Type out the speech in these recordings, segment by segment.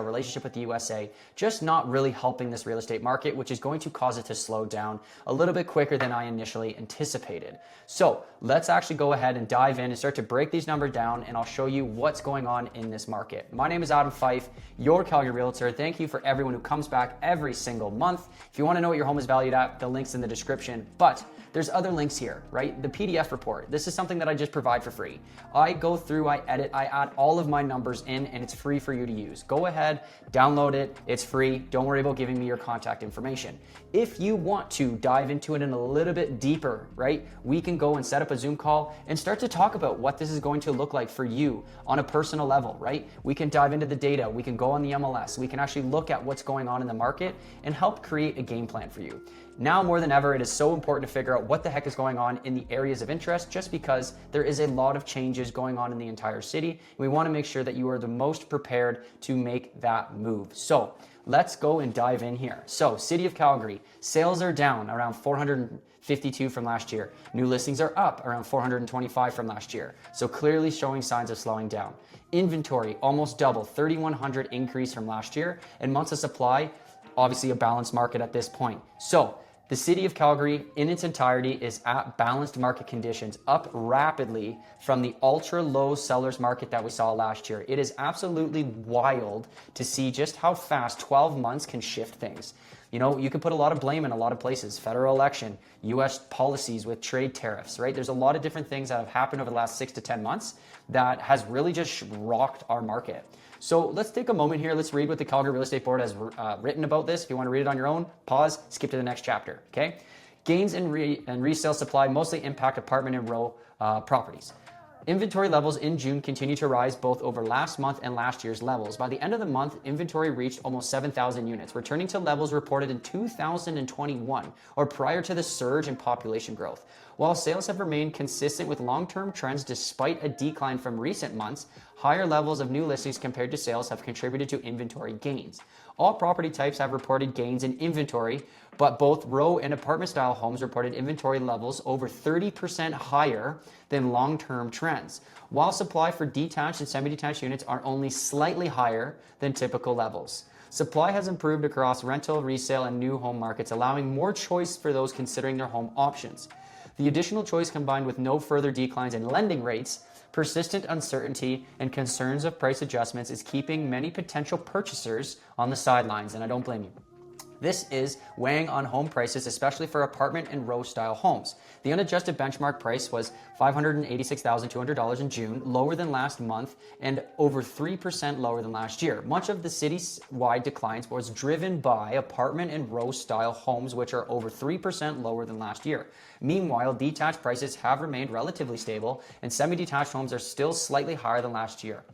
a relationship with the USA, just not really helping this real estate market, which is going to cause it to slow down a little bit quicker than I initially anticipated. So let's actually go ahead and dive in and start to break these numbers down, and I'll show you what's going on in this market. My name is Adam Fyfe, your Calgary Realtor. Thank you for everyone who comes back every single month. If you want to know what your home is valued at, the link's in the description, but there's other links here, right? The PDF report. This is something that I just provide for free. I go through, I edit, I add all of my numbers in, and it's free for you to use. Go ahead, download it. It's free. Don't worry about giving me your contact information. If you want to dive into it in a little bit deeper, right? We can go and set up a Zoom call and start to talk about what this is going to look like for you on a personal level, right? We can dive into the data. We can go on the MLS. We can actually look at what's going on in the market and help create a game plan for you. Now more than ever, it is so important to figure out what the heck is going on in the areas of interest, just because there is a lot of changes going on in the entire city. We want to make sure that you are the most prepared to make that move. So let's go and dive in here. So City of Calgary, sales are down around 452 from last year. New listings are up around 425 from last year. So clearly showing signs of slowing down. Inventory almost double, 3,100 increase from last year. And months of supply, obviously a balanced market at this point. So the City of Calgary in its entirety is at balanced market conditions, up rapidly from the ultra low sellers market that we saw last year. It is absolutely wild to see just how fast 12 months can shift things. You know, you can put a lot of blame in a lot of places. Federal election, US policies with trade tariffs, right? There's a lot of different things that have happened over the last 6 to 10 months that has really just rocked our market. So let's take a moment here. Let's read what the Calgary Real Estate Board has written about this. If you want to read it on your own, pause, skip to the next chapter, okay? Gains in resale supply mostly impact apartment and row properties. Inventory levels in June continue to rise both over last month and last year's levels. By the end of the month, inventory reached almost 7,000 units, returning to levels reported in 2021 or prior to the surge in population growth. While sales have remained consistent with long-term trends despite a decline from recent months, higher levels of new listings compared to sales have contributed to inventory gains. All property types have reported gains in inventory, but both row and apartment-style homes reported inventory levels over 30% higher than long-term trends, while supply for detached and semi-detached units are only slightly higher than typical levels. Supply has improved across rental, resale, and new home markets, allowing more choice for those considering their home options. The additional choice, combined with no further declines in lending rates, persistent uncertainty, and concerns of price adjustments, is keeping many potential purchasers on the sidelines, and I don't blame you. This is weighing on home prices, especially for apartment and row style homes. The unadjusted benchmark price was $586,200 in June, lower than last month and over 3% lower than last year. Much of the city-wide declines was driven by apartment and row style homes, which are over 3% lower than last year. Meanwhile, detached prices have remained relatively stable, and semi-detached homes are still slightly higher than last year.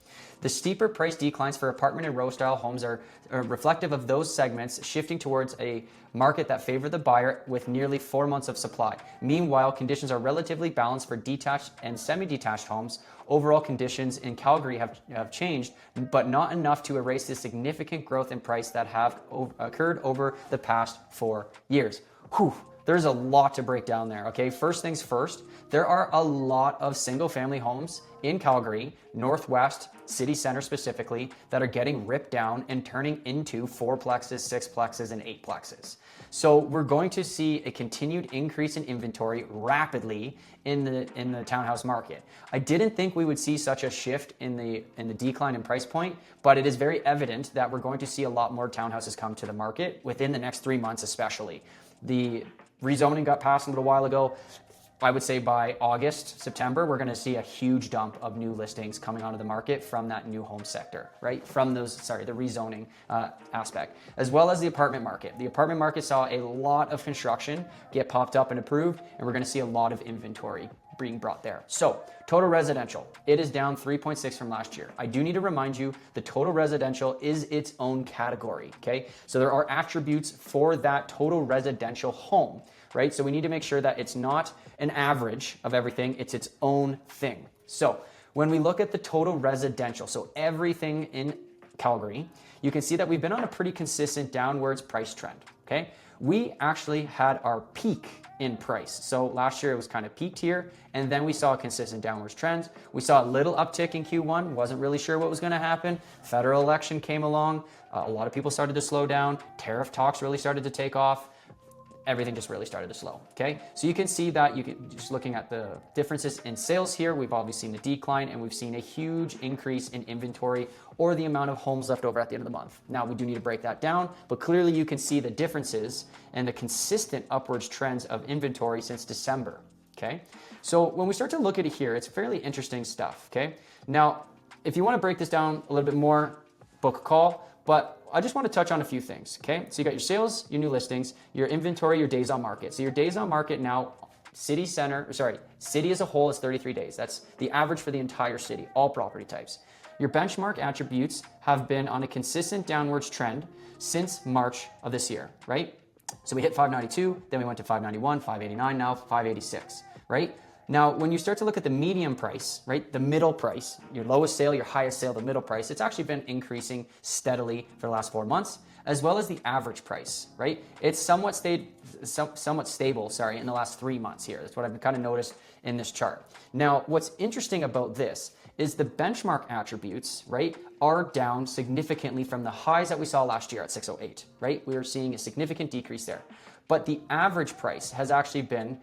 The steeper price declines for apartment and row style homes are reflective of those segments shifting towards a market that favor the buyer with nearly 4 months of supply. Meanwhile, conditions are relatively balanced for detached and semi-detached homes. Overall conditions in Calgary have changed, but not enough to erase the significant growth in price that have occurred over the past 4 years. Whew. There's a lot to break down there, okay? First things first, there are a lot of single-family homes in Calgary, Northwest, City Center specifically, that are getting ripped down and turning into 4-plexes, 6-plexes, and 8-plexes. So we're going to see a continued increase in inventory rapidly in the townhouse market. I didn't think we would see such a shift in the decline in price point, but it is very evident that we're going to see a lot more townhouses come to the market within the next 3 months especially. The rezoning got passed a little while ago. I would say by August, September, we're going to see a huge dump of new listings coming onto the market from that new home sector, right? From the rezoning aspect, as well as the apartment market. The apartment market saw a lot of construction get popped up and approved, and we're going to see a lot of inventory being brought there. So total residential, it is down 3.6 from last year. I do need to remind you, the total residential is its own category, okay? So there are attributes for that total residential home, right? So we need to make sure that it's not an average of everything, it's its own thing. So when we look at the total residential, so everything in Calgary, you can see that we've been on a pretty consistent downwards price trend, okay? We actually had our peak in price. So last year it was kind of peaked here, and then we saw a consistent downwards trend. We saw a little uptick in Q1, wasn't really sure what was gonna happen. Federal election came along, a lot of people started to slow down, tariff talks really started to take off, everything just really started to slow, okay? So you can see that, just looking at the differences in sales here, we've obviously seen a decline and we've seen a huge increase in inventory or the amount of homes left over at the end of the month. Now we do need to break that down, but clearly you can see the differences and the consistent upwards trends of inventory since December, okay? So when we start to look at it here, it's fairly interesting stuff, okay? Now, if you wanna break this down a little bit more, book a call, but I just want to touch on a few things, okay? So you got your sales, your new listings, your inventory, your days on market. So your days on market now, city as a whole is 33 days. That's the average for the entire city, all property types. Your benchmark attributes have been on a consistent downwards trend since March of this year, right? So we hit 592, then we went to 591, 589, now 586, right? Now, when you start to look at the median price, right, the middle price, your lowest sale, your highest sale, the middle price, it's actually been increasing steadily for the last 4 months, as well as the average price, right? It's somewhat stable, in the last 3 months here. That's what I've kind of noticed in this chart. Now, what's interesting about this is the benchmark attributes, right, are down significantly from the highs that we saw last year at 608, right? We are seeing a significant decrease there. But the average price has actually been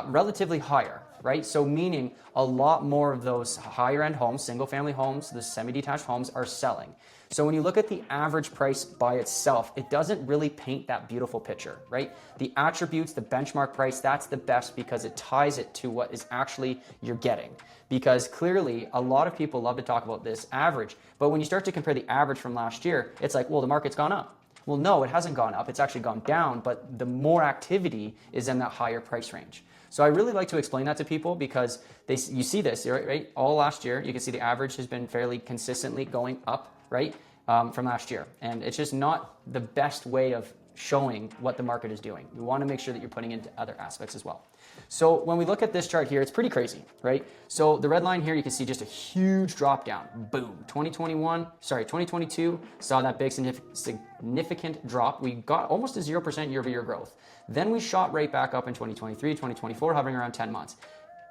relatively higher, right? So meaning a lot more of those higher end homes, single family homes, the semi-detached homes are selling. So when you look at the average price by itself, it doesn't really paint that beautiful picture, right? The attributes, the benchmark price, that's the best because it ties it to what is actually you're getting. Because clearly a lot of people love to talk about this average, but when you start to compare the average from last year, it's like, well, the market's gone up. Well, no, it hasn't gone up. It's actually gone down, but the more activity is in that higher price range. So I really like to explain that to people because you see this, right? All last year, you can see the average has been fairly consistently going up, right, from last year. And it's just not the best way of showing what the market is doing. You want to make sure that you're putting into other aspects as well. So when we look at this chart here, it's pretty crazy, right? So the red line here, you can see just a huge drop down. Boom. 2022 saw that big significant drop. We got almost a 0% year-over-year growth. Then we shot right back up in 2023, 2024, hovering around 10 months.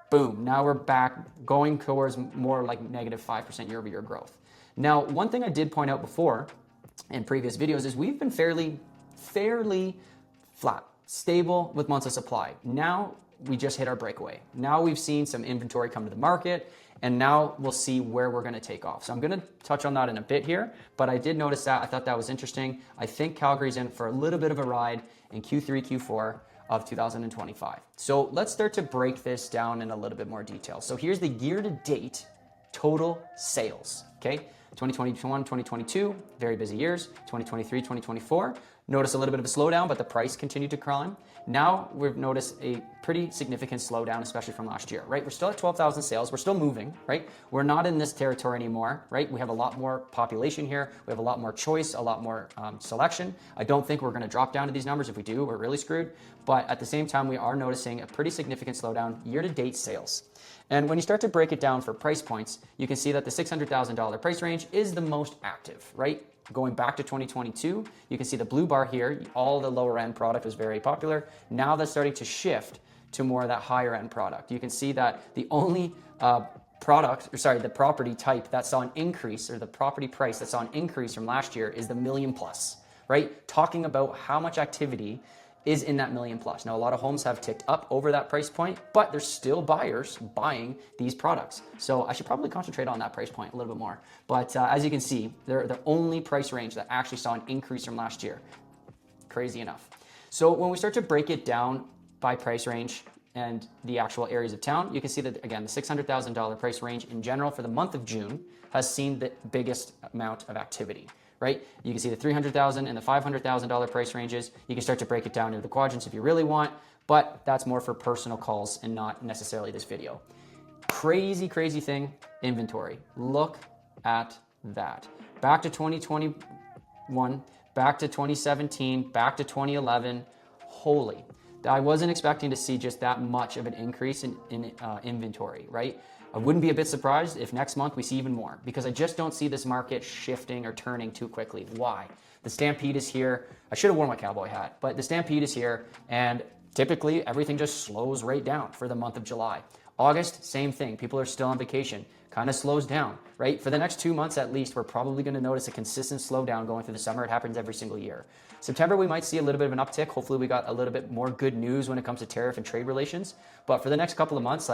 Boom. Now we're back going towards more like negative 5% year-over-year growth. Now, one thing I did point out before in previous videos is we've been fairly flat, stable with months of supply. Now we just hit our breakaway. Now we've seen some inventory come to the market, and now we'll see where we're going to take off. So I'm going to touch on that in a bit here, but I did notice that. I thought that was interesting. I think Calgary's in for a little bit of a ride in Q3, Q4 of 2025. So let's start to break this down in a little bit more detail. So here's the year-to-date total sales, okay? 2021, 2022, very busy years. 2023, 2024, notice a little bit of a slowdown, but the price continued to climb. Now we've noticed a pretty significant slowdown, especially from last year, right? We're still at 12,000 sales. We're still moving, right? We're not in this territory anymore, right? We have a lot more population here. We have a lot more choice, a lot more selection. I don't think we're going to drop down to these numbers. If we do, we're really screwed. But at the same time, we are noticing a pretty significant slowdown year-to-date sales. And when you start to break it down for price points, you can see that the $600,000 price range is the most active, right? Going back to 2022, you can see the blue bar here, all the lower end product was very popular. Now that's starting to shift to more of that higher end product. You can see that the only the property type that saw an increase, or the property price that saw an increase from last year, is the million plus, right? Talking about how much activity is in that million plus. Now, a lot of homes have ticked up over that price point, but there's still buyers buying these products. So I should probably concentrate on that price point a little bit more. But as you can see, they're the only price range that actually saw an increase from last year. Crazy enough. So when we start to break it down by price range and the actual areas of town, you can see that, again, the $600,000 price range in general for the month of June has seen the biggest amount of activity. Right? You can see the $300,000 and the $500,000 price ranges. You can start to break it down into the quadrants if you really want, but that's more for personal calls and not necessarily this video. Crazy, crazy thing, inventory. Look at that. Back to 2021, back to 2017, back to 2011. Holy, I wasn't expecting to see just that much of an increase in inventory, right? I wouldn't be a bit surprised if next month we see even more, because I just don't see this market shifting or turning too quickly. Why? The stampede is here. I should have worn my cowboy hat, but the stampede is here, and typically everything just slows right down for the month of July. August, same thing. People are still on vacation, kind of slows down, right? For the next 2 months at least, we're probably going to notice a consistent slowdown going through the summer. It happens every single year. September, we might see a little bit of an uptick. Hopefully we got a little bit more good news when it comes to tariff and trade relations. But for the next couple of months,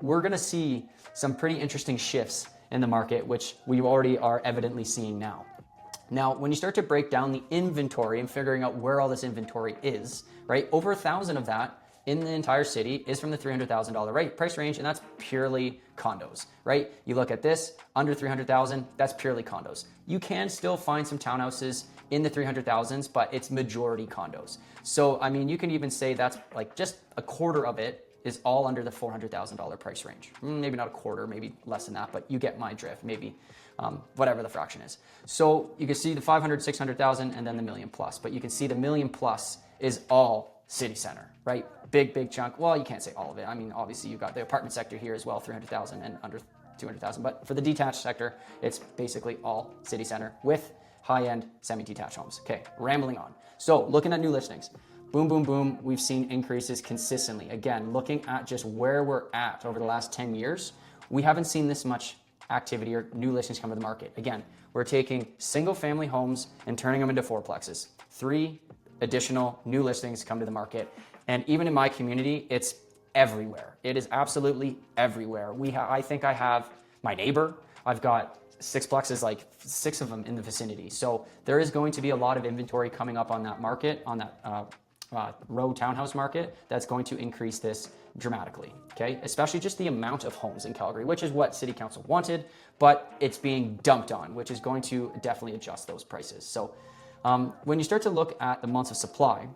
we're going to see some pretty interesting shifts in the market, which we already are evidently seeing now. Now, when you start to break down the inventory and figuring out where all this inventory is, right? Over 1,000 of that in the entire city is from the $300,000 price range, and that's purely condos, right? You look at this, under 300,000, that's purely condos. You can still find some townhouses in the 300,000s, but it's majority condos. So, I mean, you can even say that's just a quarter of it is all under the $400,000 price range. Maybe not a quarter, maybe less than that, but you get my drift, maybe whatever the fraction is. So you can see the 500, 600,000, and then the million plus, but you can see the million plus is all city center, right? Big chunk. Well, you can't say all of it. I mean, obviously you've got the apartment sector here as well, 300,000 and under 200,000. But for the detached sector, it's basically all city center with high-end semi-detached homes. Okay, rambling on. So looking at new listings, boom, boom, boom. We've seen increases consistently. Again, looking at just where we're at over the last 10 years, we haven't seen this much activity or new listings come to the market. Again, we're taking single family homes and turning them into fourplexes. 3 additional new listings come to the market. And even in my community, it's everywhere. It is absolutely everywhere. I think I have my neighbor. I've got 6 plexes, 6 of them in the vicinity. So there is going to be a lot of inventory coming up on that market, on that row townhouse market, that's going to increase this dramatically, okay? Especially just the amount of homes in Calgary, which is what City Council wanted, but it's being dumped on, which is going to definitely adjust those prices. So when you start to look at the months of supply,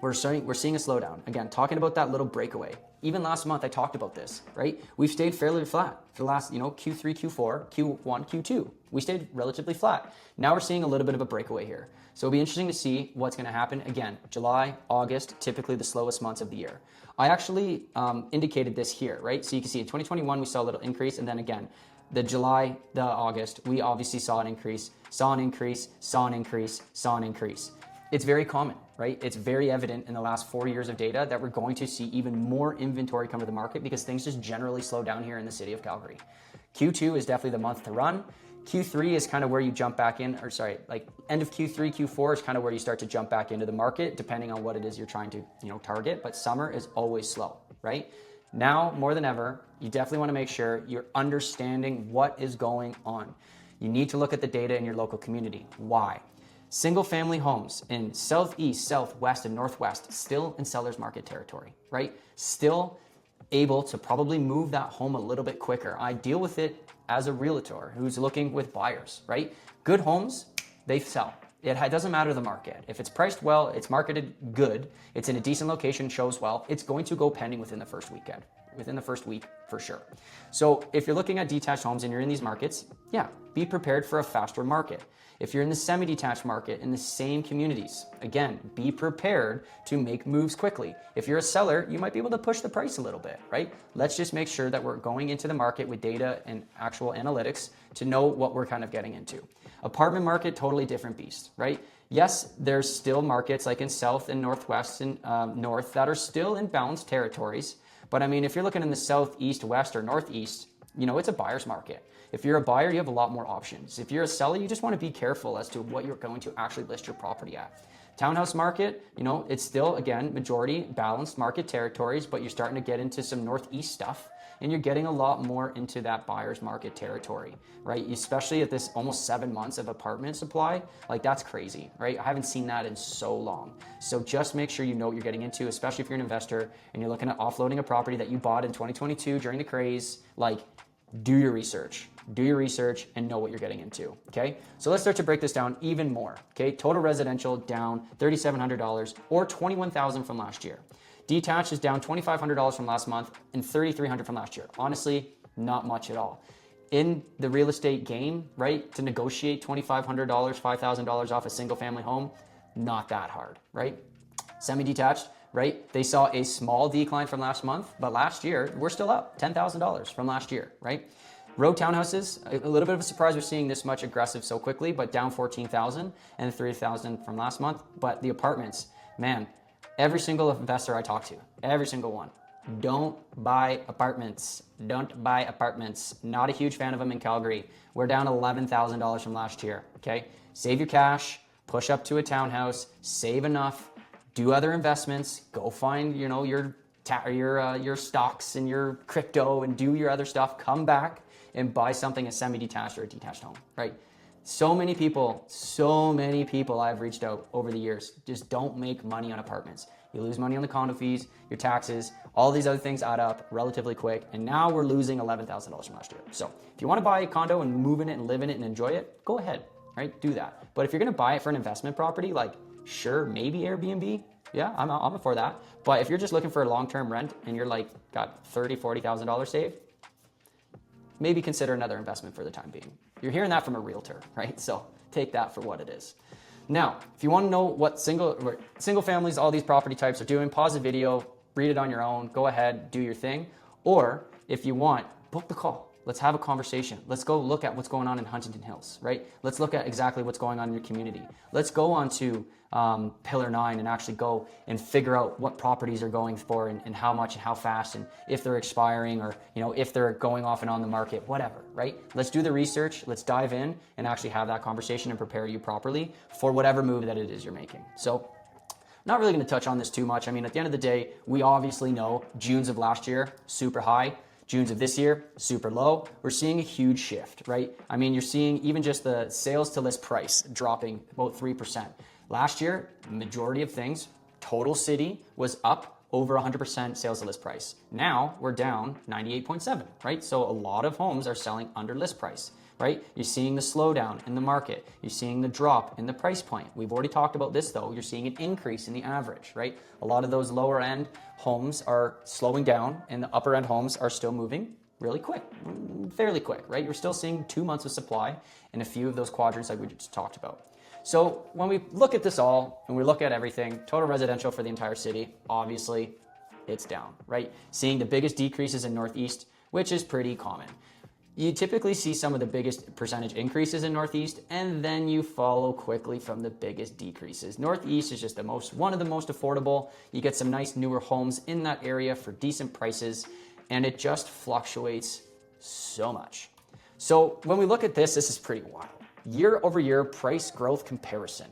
we're seeing a slowdown. Again, talking about that little breakaway. Even last month, I talked about this, right? We've stayed fairly flat for the last, Q3, Q4, Q1, Q2. We stayed relatively flat. Now we're seeing a little bit of a breakaway here. So it'll be interesting to see what's going to happen. Again, July, August, typically the slowest months of the year. I actually indicated this here, right? So you can see in 2021, we saw a little increase. And then again, the July, the August, we obviously saw an increase, saw an increase, saw an increase, saw an increase. It's very common, right? It's very evident in the last 4 years of data that we're going to see even more inventory come to the market because things just generally slow down here in the city of Calgary. Q2 is definitely the month to run. Q3 is kind of where you jump back in, end of Q3, Q4 is kind of where you start to jump back into the market, depending on what it is you're trying to, target. But summer is always slow, right? Now, more than ever, you definitely want to make sure you're understanding what is going on. You need to look at the data in your local community. Why? Single family homes in southeast, southwest, and northwest still in seller's market territory, right? Still able to probably move that home a little bit quicker. I deal with it as a realtor who's looking with buyers, right? Good homes, they sell. It doesn't matter the market. If it's priced well, it's marketed good, it's in a decent location, shows well, it's going to go pending within the first week for sure. So if you're looking at detached homes and you're in these markets, be prepared for a faster market. If you're in the semi-detached market in the same communities, again, be prepared to make moves quickly. If you're a seller, you might be able to push the price a little bit, right? Let's just make sure that we're going into the market with data and actual analytics to know what we're kind of getting into. Apartment market, totally different beast, right? Yes, there's still markets like in South and Northwest and North that are still in balanced territories. But I mean, if you're looking in the Southeast, West, or Northeast, it's a buyer's market. If you're a buyer, you have a lot more options. If you're a seller, you just want to be careful as to what you're going to actually list your property at. Townhouse market, it's still, again, majority balanced market territories, but you're starting to get into some Northeast stuff, and you're getting a lot more into that buyer's market territory, right? Especially at this almost 7 months of apartment supply, that's crazy, right? I haven't seen that in so long. So just make sure you know what you're getting into, especially if you're an investor and you're looking at offloading a property that you bought in 2022 during the craze, do your research and know what you're getting into, okay? So let's start to break this down even more, okay? Total residential down $3,700 or $21,000 from last year. Detached is down $2,500 from last month and $3,300 from last year. Honestly, not much at all. In the real estate game, right, to negotiate $2,500, $5,000 off a single family home, not that hard, right? Semi-detached, right? They saw a small decline from last month, but last year, we're still up $10,000 from last year, right? Row townhouses, a little bit of a surprise we're seeing this much aggressive so quickly, but down 14,000 and 3,000 from last month. But the apartments, man, every single investor I talk to, every single one, don't buy apartments. Don't buy apartments. Not a huge fan of them in Calgary. We're down $11,000 from last year, okay? Save your cash, push up to a townhouse, save enough, do other investments, go find, you know, your stocks and your crypto and do your other stuff, come back and buy something a semi-detached or a detached home, right? So many people I've reached out over the years just don't make money on apartments. You lose money on the condo fees, your taxes, all these other things add up relatively quick. And now we're losing $11,000 from last year. So if you want to buy a condo and move in it and live in it and enjoy it, go ahead, right? Do that. But if you're going to buy it for an investment property, like sure, maybe Airbnb. Yeah, I'm for that. But if you're just looking for a long-term rent and you're like got $30,000, $40,000 saved, maybe consider another investment for the time being. You're hearing that from a realtor, right? So take that for what it is. Now, if you want to know what single families, all these property types are doing, pause the video, read it on your own, go ahead, do your thing. Or if you want, book the call. Let's have a conversation. Let's go look at what's going on in Huntington Hills, right? Let's look at exactly what's going on in your community. Let's go on to Pillar 9 and actually go and figure out what properties are going for and how much and how fast and if they're expiring or, you know, if they're going off and on the market, whatever, right? Let's do the research. Let's dive in and actually have that conversation and prepare you properly for whatever move that it is you're making. So not really going to touch on this too much. I mean, at the end of the day, we obviously know Junes of last year, super high. Junes of this year, super low. We're seeing a huge shift, right? I mean, you're seeing even just the sales to list price dropping about 3%. Last year, majority of things, total city was up over 100% sales to list price. Now we're down 98.7, right? So a lot of homes are selling under list price, right? You're seeing the slowdown in the market. You're seeing the drop in the price point. We've already talked about this though. You're seeing an increase in the average, right? A lot of those lower end homes are slowing down and the upper end homes are still moving really quick, fairly quick, right? You're still seeing 2 months of supply in a few of those quadrants like we just talked about. So when we look at this all and we look at everything, total residential for the entire city, obviously it's down, right? Seeing the biggest decreases in Northeast, which is pretty common. You typically see some of the biggest percentage increases in Northeast, and then you follow quickly from the biggest decreases. Northeast is just one of the most affordable. You get some nice newer homes in that area for decent prices, and it just fluctuates so much. So when we look at this is pretty wild. Year over year price growth comparison.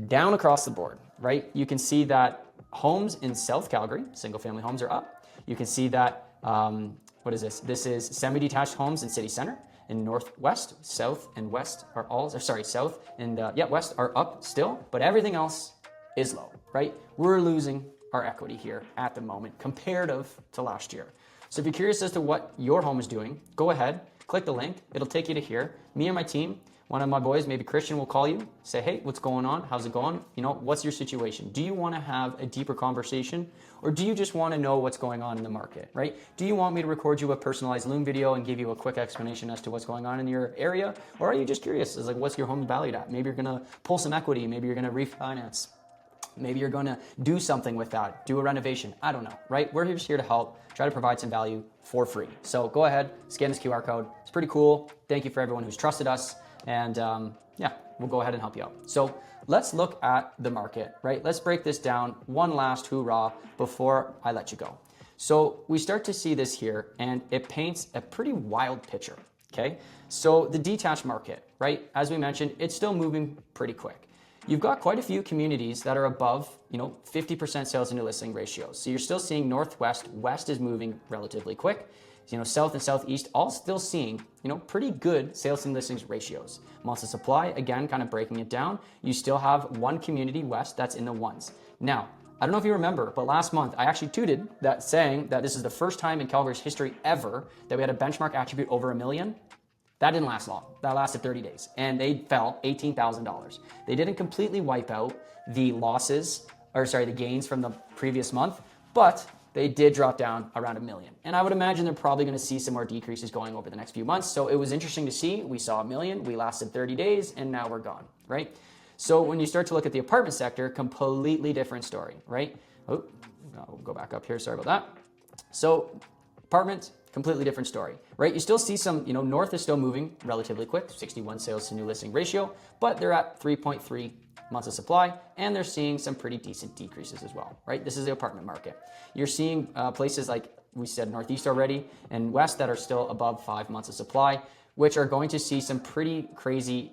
Down across the board, right? You can see that homes in South Calgary, single family homes are up. You can see that, what is this? This is semi-detached homes in city center. In Northwest, South and West are all, South and West are up still, but everything else is low, right? We're losing our equity here at the moment comparative to last year. So if you're curious as to what your home is doing, go ahead, click the link. It'll take you to here. Me and my team, one of my boys, maybe Christian, will call you, say, hey, what's going on? How's it going? You know, what's your situation? Do you want to have a deeper conversation or do you just want to know what's going on in the market, right? Do you want me to record you a personalized Loom video and give you a quick explanation as to what's going on in your area? Or are you just curious? It's like, what's your home valued at? Maybe you're going to pull some equity. Maybe you're going to refinance. Maybe you're going to do something with that, do a renovation. I don't know, right? We're just here to help, try to provide some value for free. So go ahead, scan this QR code. It's pretty cool. Thank you for everyone who's trusted us. And we'll go ahead and help you out. So let's look at the market, right? Let's break this down one last hoorah before I let you go. So we start to see this here and it paints a pretty wild picture, okay? So the detached market, right? As we mentioned, it's still moving pretty quick. You've got quite a few communities that are above, 50% sales into listing ratios. So you're still seeing Northwest, West is moving relatively quick. South and Southeast all still seeing, pretty good sales and listings ratios. Months of supply, again, kind of breaking it down. You still have one community, West, that's in the ones. Now, I don't know if you remember, but last month I actually tweeted that saying that this is the first time in Calgary's history ever that we had a benchmark attribute over $1 million. That didn't last long. That lasted 30 days and they fell $18,000. They didn't completely wipe out the the gains from the previous month, but they did drop down around $1 million. And I would imagine they're probably going to see some more decreases going over the next few months. So it was interesting to see. We saw $1 million, we lasted 30 days, and now we're gone, right? So when you start to look at the apartment sector, completely different story, right? Oh, we'll go back up here. Sorry about that. So apartments, completely different story, right? You still see some, north is still moving relatively quick, 61 sales to new listing ratio, but they're at 3.3 months of supply, and they're seeing some pretty decent decreases as well, right? This is the apartment market. You're seeing places like we said Northeast already and West that are still above 5 months of supply, which are going to see some pretty crazy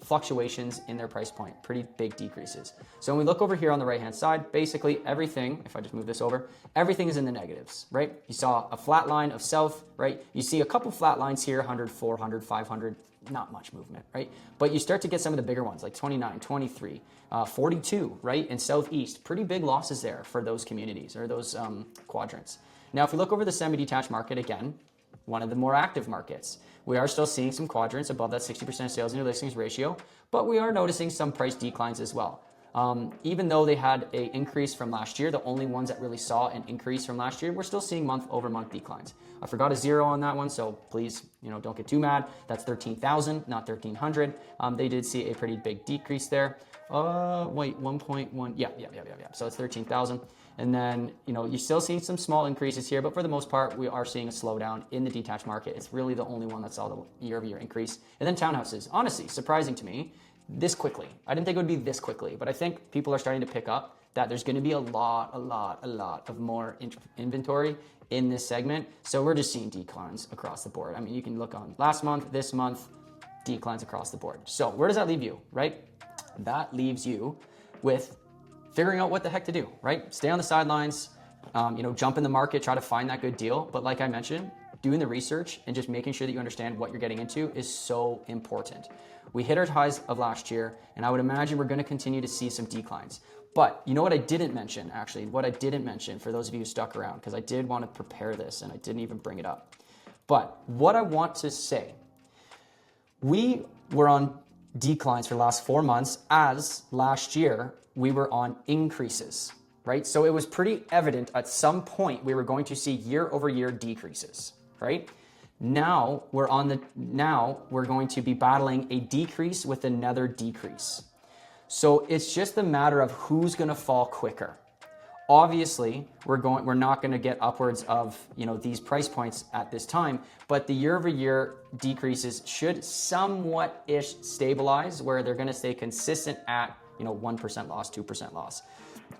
fluctuations in their price point, pretty big decreases. So when we look over here on the right-hand side, basically everything, if I just move this over, everything is in the negatives, right? You saw a flat line of south, right? You see a couple flat lines here, 100, 400, 500, not much movement, right? But you start to get some of the bigger ones like 29, 23, 42, right? In Southeast, pretty big losses there for those communities or those quadrants. Now, if we look over the semi-detached market again, one of the more active markets, we are still seeing some quadrants above that 60% sales and new listings ratio, but we are noticing some price declines as well. Even though they had an increase from last year, the only ones that really saw an increase from last year, we're still seeing month over month declines. I forgot a zero on that one, so please, don't get too mad. That's 13,000, not 1,300. They did see a pretty big decrease there. Wait, 1.1, yeah. So it's 13,000. And then, you're still seeing some small increases here, but for the most part, we are seeing a slowdown in the detached market. It's really the only one that saw the year-over-year increase. And then townhouses, honestly, surprising to me, this quickly. I didn't think it would be this quickly, but I think people are starting to pick up that there's going to be a lot of more inventory in this segment. So we're just seeing declines across the board. I mean, you can look on last month, this month, declines across the board. So where does that leave you, right? That leaves you with figuring out what the heck to do, right? Stay on the sidelines, jump in the market, try to find that good deal. But like I mentioned, doing the research and just making sure that you understand what you're getting into is so important. We hit our highs of last year, and I would imagine we're going to continue to see some declines. But you know what I didn't mention, actually, for those of you who stuck around, because I did want to prepare this and I didn't even bring it up. But what I want to say, we were on declines for the last 4 months, as last year we were on increases, right? So it was pretty evident at some point we were going to see year-over-year decreases, right? Now we're going to be battling a decrease with another decrease. So it's just a matter of who's going to fall quicker. Obviously, we're not going to get upwards of, these price points at this time, but the year-over-year decreases should somewhat-ish stabilize where they're going to stay consistent at, 1% loss, 2% loss.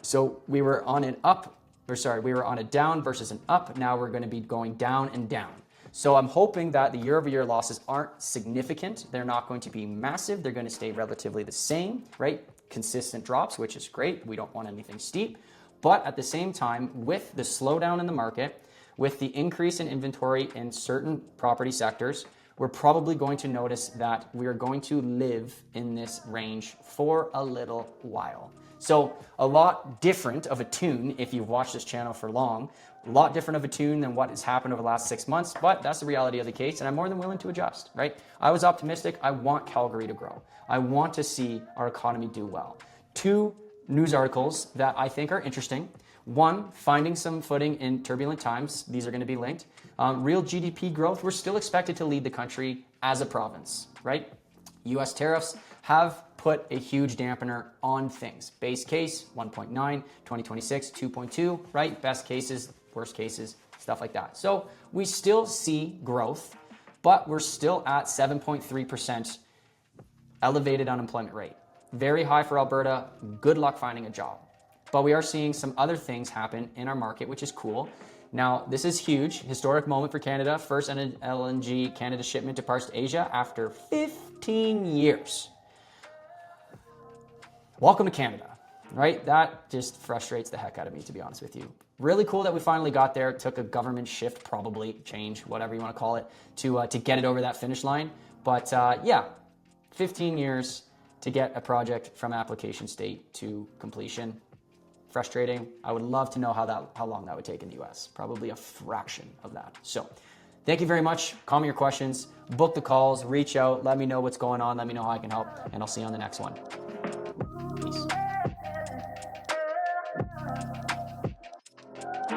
So we were on a down versus an up. Now we're going to be going down and down. So I'm hoping that the year-over-year losses aren't significant. They're not going to be massive. They're going to stay relatively the same, right? Consistent drops, which is great. We don't want anything steep. But at the same time, with the slowdown in the market, with the increase in inventory in certain property sectors, we're probably going to notice that we are going to live in this range for a little while. So a lot different of a tune, if you've watched this channel for long, a lot different of a tune than what has happened over the last 6 months, but that's the reality of the case, and I'm more than willing to adjust, right? I was optimistic. I want Calgary to grow. I want to see our economy do well. 2 news articles that I think are interesting. 1, finding some footing in turbulent times. These are going to be linked. Real GDP growth, we're still expected to lead the country as a province, right? U.S. tariffs have put a huge dampener on things. Base case, 1.9, 2026, 2.2, right? Best cases, worst cases, stuff like that. So we still see growth, but we're still at 7.3% elevated unemployment rate. Very high for Alberta. Good luck finding a job. But we are seeing some other things happen in our market, which is cool. Now, this is huge. Historic moment for Canada. First LNG Canada shipment departs to Asia after 15 years. Welcome to Canada, right? That just frustrates the heck out of me, to be honest with you. Really cool that we finally got there. It took a government shift, probably change, whatever you want to call it, to get it over that finish line. But yeah, 15 years to get a project from application state to completion. Frustrating. I would love to know how long that would take in the US. Probably a fraction of that. So thank you very much. Call me your questions, book the calls, reach out, let me know what's going on, let me know how I can help, and I'll see you on the next one. Peace.